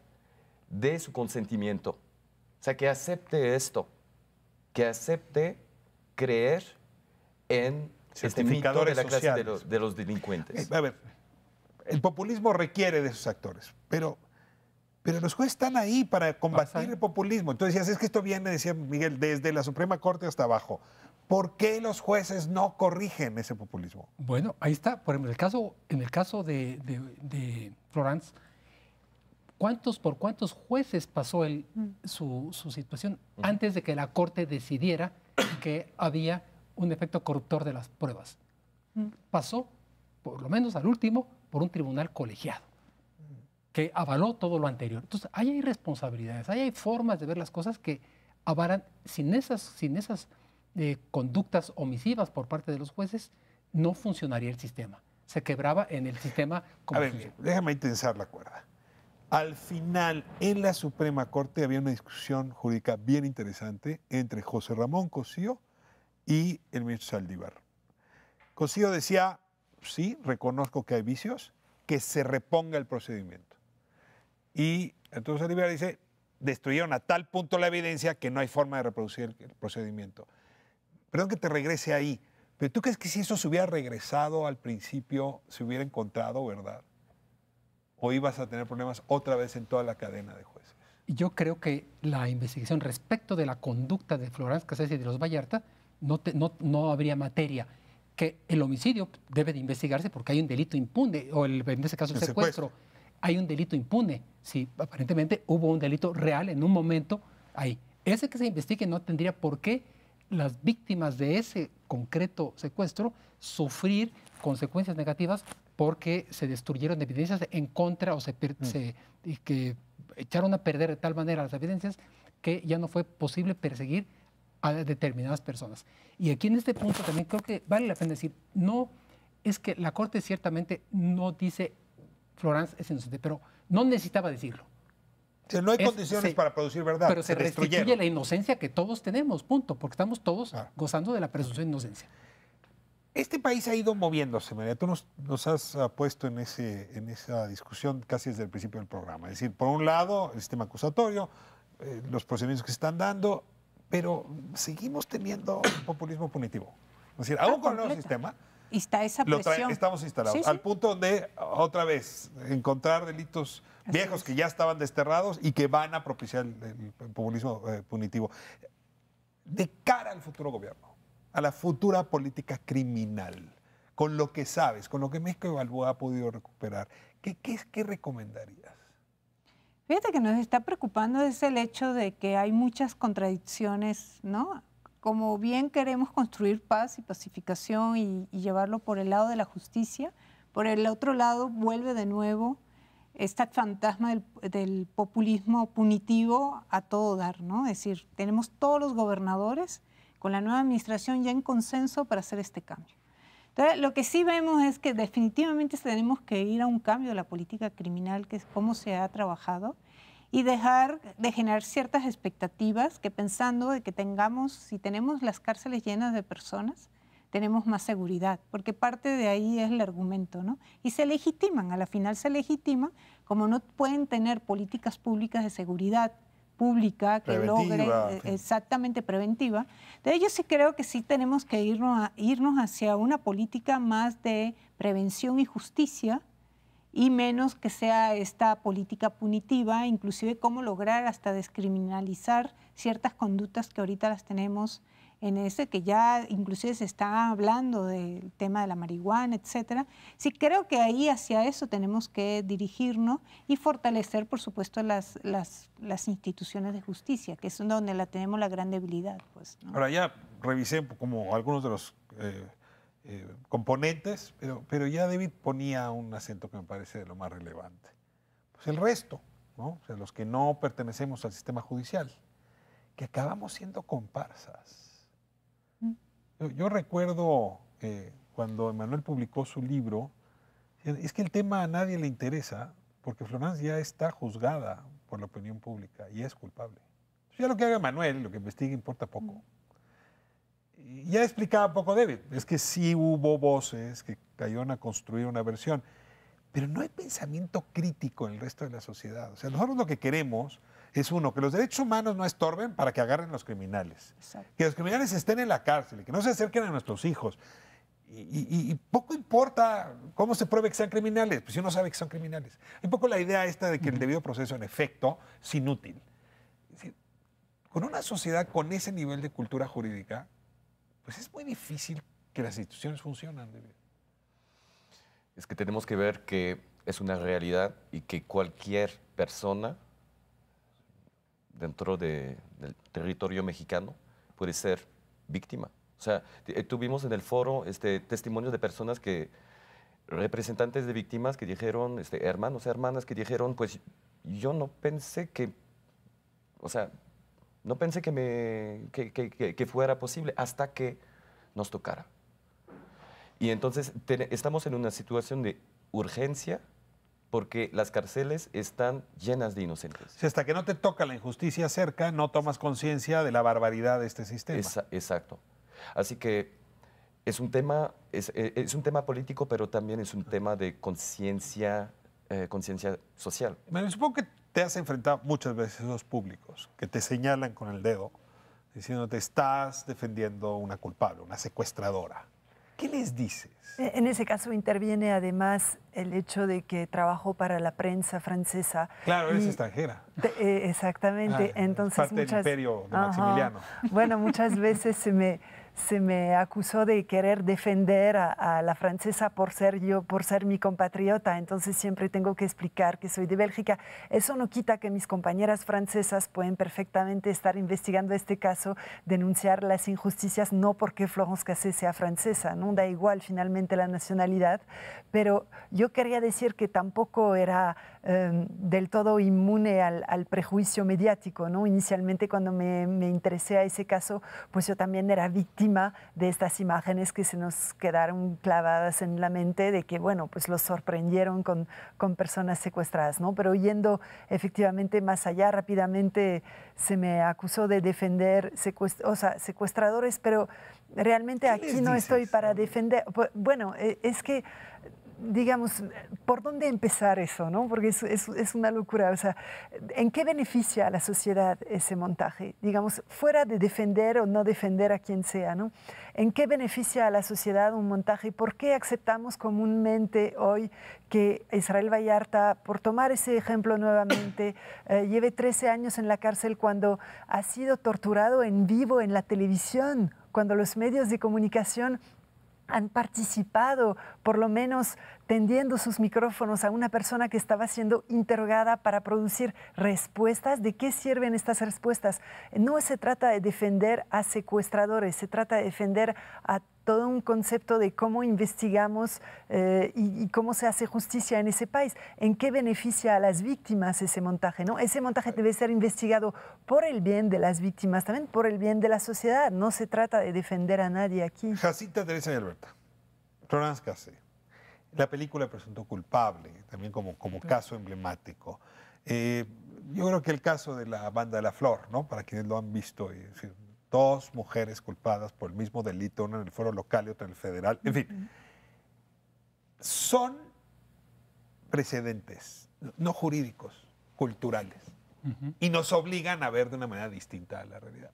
dé su consentimiento. O sea, que acepte esto, que acepte creer en este mito de la clase de los delincuentes. A ver, el populismo requiere de esos actores, pero los jueces están ahí para combatir el populismo. Entonces decías, es que esto viene, decía Miguel, desde la Suprema Corte hasta abajo. ¿Por qué los jueces no corrigen ese populismo? Bueno, ahí está. Por ejemplo, en el caso de Florence, ¿por cuántos jueces pasó su situación antes de que la Corte decidiera que había un efecto corruptor de las pruebas? Pasó, por lo menos al último, por un tribunal colegiado que avaló todo lo anterior. Entonces, ahí hay responsabilidades, ahí hay formas de ver las cosas que avalan. Sin esas conductas omisivas por parte de los jueces, no funcionaría el sistema. Se quebraba en el sistema como funciona. Déjame intensar la cuerda. Al final, en la Suprema Corte había una discusión jurídica bien interesante entre José Ramón Cosío y el ministro Saldívar. Cosío decía, sí, reconozco que hay vicios, que se reponga el procedimiento. Y entonces Saldívar dice, destruyeron a tal punto la evidencia que no hay forma de reproducir el procedimiento. Perdón que te regrese ahí, pero ¿tú crees que si eso se hubiera regresado al principio, se hubiera encontrado, verdad? ¿O ibas a tener problemas otra vez en toda la cadena de jueces? Yo creo que la investigación respecto de la conducta de Florence Cassés y de los Vallarta no habría materia. Que el homicidio debe de investigarse porque hay un delito impune, o en ese caso el secuestro. Hay un delito impune. Sí, aparentemente hubo un delito real en un momento ahí. Ese que se investigue no tendría por qué las víctimas de ese concreto secuestro sufrir consecuencias negativas porque se destruyeron evidencias en contra o que echaron a perder de tal manera las evidencias que ya no fue posible perseguir a determinadas personas. Y aquí en este punto también creo que vale la pena decir, no es que la Corte ciertamente no dice Florence es inocente, pero no necesitaba decirlo. O sea, no hay condiciones para producir verdad. Pero se restituye la inocencia que todos tenemos, punto, porque estamos todos gozando de la presunción de inocencia. Este país ha ido moviéndose, María. Tú nos has puesto en esa discusión casi desde el principio del programa. Es decir, por un lado, el sistema acusatorio, los procedimientos que se están dando, pero seguimos teniendo un populismo punitivo. Es decir, aún con el nuevo sistema, y está esa presión. Estamos instalados al punto donde, otra vez, encontrar delitos viejos que ya estaban desterrados y que van a propiciar el populismo punitivo. De cara al futuro gobierno, a la futura política criminal, con lo que sabes, con lo que México Evalúa ha podido recuperar, ¿qué recomendarías? Fíjate que nos está preocupando es el hecho de que hay muchas contradicciones, ¿no? Como bien queremos construir paz y pacificación y llevarlo por el lado de la justicia, por el otro lado vuelve de nuevo este fantasma del populismo punitivo a todo dar, ¿no? Es decir, tenemos todos los gobernadores con la nueva administración ya en consenso para hacer este cambio. Entonces, lo que sí vemos es que definitivamente tenemos que ir a un cambio de la política criminal, que es cómo se ha trabajado, y dejar de generar ciertas expectativas que pensando de que si tenemos las cárceles llenas de personas, tenemos más seguridad, porque parte de ahí es el argumento, ¿no? Y se legitiman, a la final se legitiman, como no pueden tener políticas públicas de seguridad pública que logre exactamente preventiva. Entonces yo sí creo que sí tenemos que irnos hacia una política más de prevención y justicia, y menos que sea esta política punitiva, inclusive cómo lograr hasta descriminalizar ciertas conductas que ahorita las tenemos en ese, que ya inclusive se está hablando del tema de la marihuana, etcétera. Sí creo que ahí hacia eso tenemos que dirigirnos y fortalecer, por supuesto, las instituciones de justicia, que es donde tenemos la gran debilidad. Pues, ¿no? Ahora ya revisé como algunos de los componentes, pero ya David ponía un acento que me parece de lo más relevante. Pues el resto, ¿no? O sea, los que no pertenecemos al sistema judicial, que acabamos siendo comparsas. Yo recuerdo cuando Emmanuel publicó su libro, es que el tema a nadie le interesa porque Florence ya está juzgada por la opinión pública y es culpable. Ya lo que haga Emmanuel, lo que investigue, importa poco. Y ya explicaba un poco David, es que sí hubo voces que cayeron a construir una versión, pero no hay pensamiento crítico en el resto de la sociedad. O sea, nosotros lo que queremos es, uno, que los derechos humanos no estorben para que agarren a los criminales. Exacto. Que los criminales estén en la cárcel y que no se acerquen a nuestros hijos. Y poco importa cómo se pruebe que sean criminales, pues si uno sabe que son criminales. Un poco la idea esta de que el debido proceso, en efecto, es inútil. Es decir, con una sociedad con ese nivel de cultura jurídica, pues es muy difícil que las instituciones funcionen. Es que tenemos que ver que es una realidad y que cualquier persona dentro del territorio mexicano puede ser víctima. O sea, tuvimos en el foro testimonios de personas representantes de víctimas que dijeron, hermanos, hermanas que dijeron, pues yo no pensé que, o sea, no pensé que fuera posible hasta que nos tocara. Y entonces estamos en una situación de urgencia porque las cárceles están llenas de inocentes. Si hasta que no te toca la injusticia cerca, no tomas conciencia de la barbaridad de este sistema. Exacto. Así que es un tema político, pero también es un tema de conciencia social. Bueno, supongo que te has enfrentado muchas veces a esos públicos que te señalan con el dedo diciéndote estás defendiendo una culpable, una secuestradora. ¿Qué les dices? En ese caso interviene además el hecho de que trabajo para la prensa francesa. Claro, eres extranjera. Exactamente. Entonces, parte del imperio de Maximiliano. Bueno, muchas veces se me acusó de querer defender a la francesa por ser mi compatriota, entonces siempre tengo que explicar que soy de Bélgica. Eso no quita que mis compañeras francesas pueden perfectamente estar investigando este caso, denunciar las injusticias, no porque Florence Cassé sea francesa, no da igual finalmente la nacionalidad, pero yo quería decir que tampoco era del todo inmune al prejuicio mediático, ¿no? Inicialmente cuando me interesé a ese caso, pues yo también era víctima de estas imágenes que se nos quedaron clavadas en la mente de que, bueno, pues los sorprendieron con personas secuestradas, ¿no? Pero yendo efectivamente más allá, rápidamente se me acusó de defender secuestradores, pero realmente aquí no estoy para defender. Bueno, es que digamos, ¿por dónde empezar eso, no? Porque es una locura. O sea, ¿en qué beneficia a la sociedad ese montaje? Digamos, fuera de defender o no defender a quien sea, ¿no? ¿En qué beneficia a la sociedad un montaje? ¿Por qué aceptamos comúnmente hoy que Israel Vallarta, por tomar ese ejemplo nuevamente, lleve 13 años en la cárcel cuando ha sido torturado en vivo en la televisión, cuando los medios de comunicación han participado, por lo menos tendiendo sus micrófonos a una persona que estaba siendo interrogada para producir respuestas? ¿De qué sirven estas respuestas? No se trata de defender a secuestradores, se trata de defender a todo un concepto de cómo investigamos y cómo se hace justicia en ese país. ¿En qué beneficia a las víctimas ese montaje, no? Ese montaje debe ser investigado por el bien de las víctimas, también por el bien de la sociedad. No se trata de defender a nadie aquí. Jacinta Teresa y Alberta, Florence Cassé. La película presentó culpable, también como caso emblemático. Yo creo que el caso de la banda de la Flor, ¿no? Para quienes lo han visto, es decir, dos mujeres culpadas por el mismo delito, una en el foro local y otra en el federal. En fin, son precedentes, no jurídicos, culturales, y nos obligan a ver de una manera distinta a la realidad.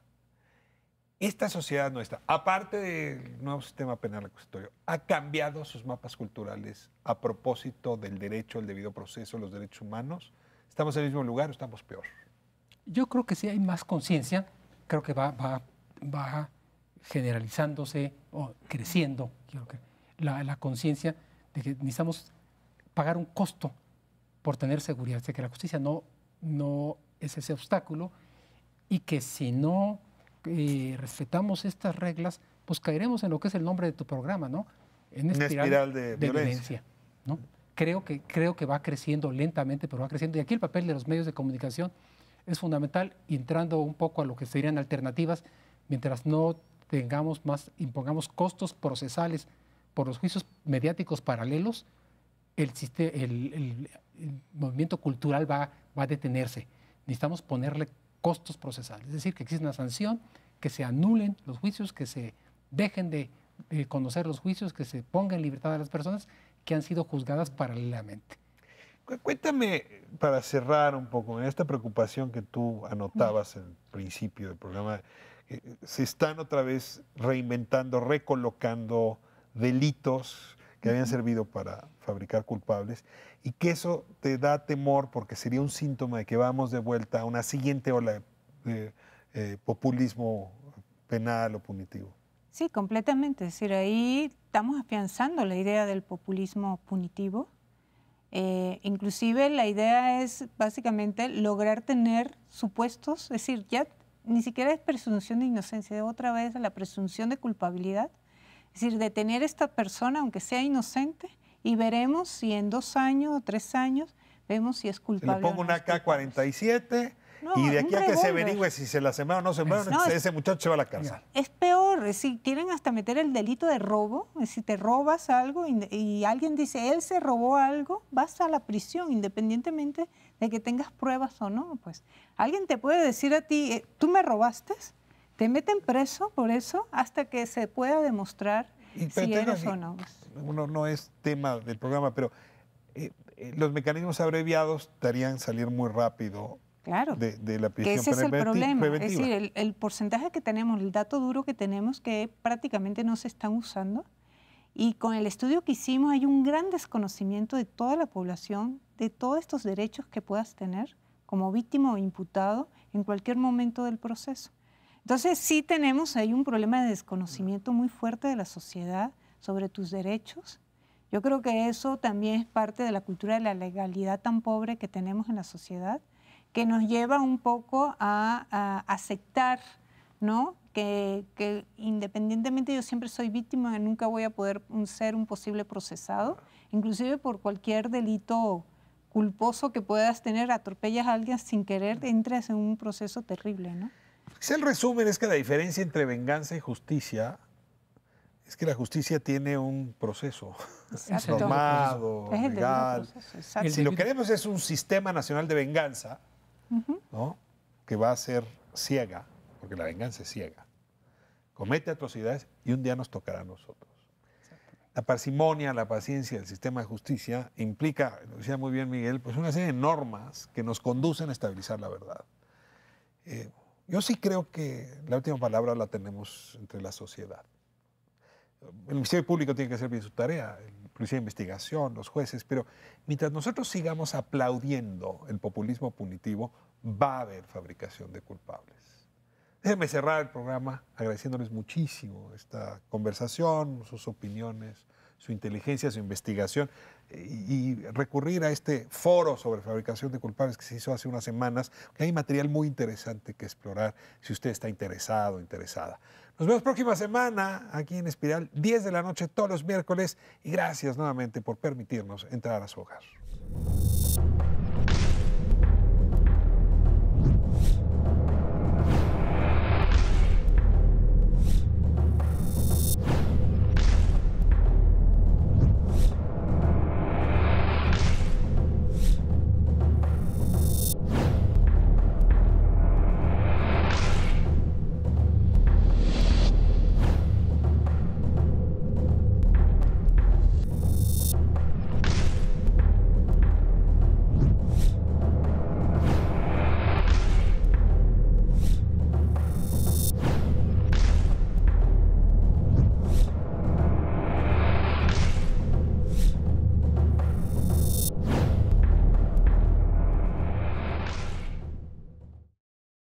Esta sociedad nuestra, aparte del nuevo sistema penal acusatorio, ha cambiado sus mapas culturales a propósito del derecho al debido proceso, los derechos humanos. ¿Estamos en el mismo lugar o estamos peor? Yo creo que sí hay más conciencia, creo que va generalizándose o creciendo, creo que la conciencia de que necesitamos pagar un costo por tener seguridad, de que la justicia no es ese obstáculo y que si no respetamos estas reglas, pues caeremos en lo que es el nombre de tu programa, ¿no? En una espiral de violencia, ¿no? Creo que va creciendo lentamente, pero va creciendo. Y aquí el papel de los medios de comunicación es fundamental, y entrando un poco a lo que serían alternativas, mientras no impongamos costos procesales por los juicios mediáticos paralelos, el movimiento cultural va a detenerse. Necesitamos ponerle costos procesales, es decir, que exista una sanción, que se anulen los juicios, que se dejen de conocer los juicios, que se ponga en libertad a las personas que han sido juzgadas paralelamente. Cuéntame, para cerrar un poco, en esta preocupación que tú anotabas en el principio del programa, se están otra vez reinventando, recolocando delitos que habían servido para fabricar culpables, y que eso te da temor porque sería un síntoma de que vamos de vuelta a una siguiente ola de populismo penal o punitivo. Sí, completamente. Es decir, ahí estamos afianzando la idea del populismo punitivo. Inclusive la idea es básicamente lograr tener supuestos, es decir, ya ni siquiera es presunción de inocencia, de otra vez la presunción de culpabilidad. Es decir, detener a esta persona, aunque sea inocente, y veremos si en 2 años o 3 años vemos si es culpable. Le pongo una AK-47 no, y de aquí a que se revólver. averigüe si se la sembraron o no sembraron, no, ese muchacho se va a la cárcel. Es peor, es decir, quieren hasta meter el delito de robo. Es decir, te robas algo y alguien dice, él se robó algo, vas a la prisión, independientemente de que tengas pruebas o no. Pues alguien te puede decir a ti, tú me robaste, te meten preso por eso hasta que se pueda demostrar si eres o no. Uno no es tema del programa, pero los mecanismos abreviados te harían salir muy rápido. Claro, de la prisión que ese es el problema. preventiva. Es decir, el porcentaje que tenemos, el dato duro que tenemos, que prácticamente no se están usando. Y con el estudio que hicimos hay un gran desconocimiento de toda la población, de todos estos derechos que puedas tener como víctima o imputado en cualquier momento del proceso. Entonces sí tenemos ahí un problema de desconocimiento muy fuerte de la sociedad sobre tus derechos. Yo creo que eso también es parte de la cultura de la legalidad tan pobre que tenemos en la sociedad, que nos lleva un poco a aceptar, ¿no? Que independientemente yo siempre soy víctima, nunca voy a poder ser un posible procesado, inclusive por cualquier delito culposo que puedas tener, atropellas a alguien sin querer, entras en un proceso terrible, ¿no? Si el resumen es que la diferencia entre venganza y justicia es que la justicia tiene un proceso normado, legal. Si lo queremos es un sistema nacional de venganza, ¿no? Que va a ser ciega, porque la venganza es ciega. Comete atrocidades y un día nos tocará a nosotros. La parsimonia, la paciencia del sistema de justicia implica, lo decía muy bien Miguel, pues una serie de normas que nos conducen a estabilizar la verdad. Yo sí creo que la última palabra la tenemos entre la sociedad. El Ministerio Público tiene que hacer bien su tarea, el Policía de Investigación, los jueces, pero mientras nosotros sigamos aplaudiendo el populismo punitivo, va a haber fabricación de culpables. Déjenme cerrar el programa agradeciéndoles muchísimo esta conversación, sus opiniones, su inteligencia, su investigación, y recurrir a este foro sobre fabricación de culpables que se hizo hace unas semanas, que hay material muy interesante que explorar si usted está interesado o interesada. Nos vemos próxima semana aquí en Espiral, 10 de la noche todos los miércoles, y gracias nuevamente por permitirnos entrar a su hogar.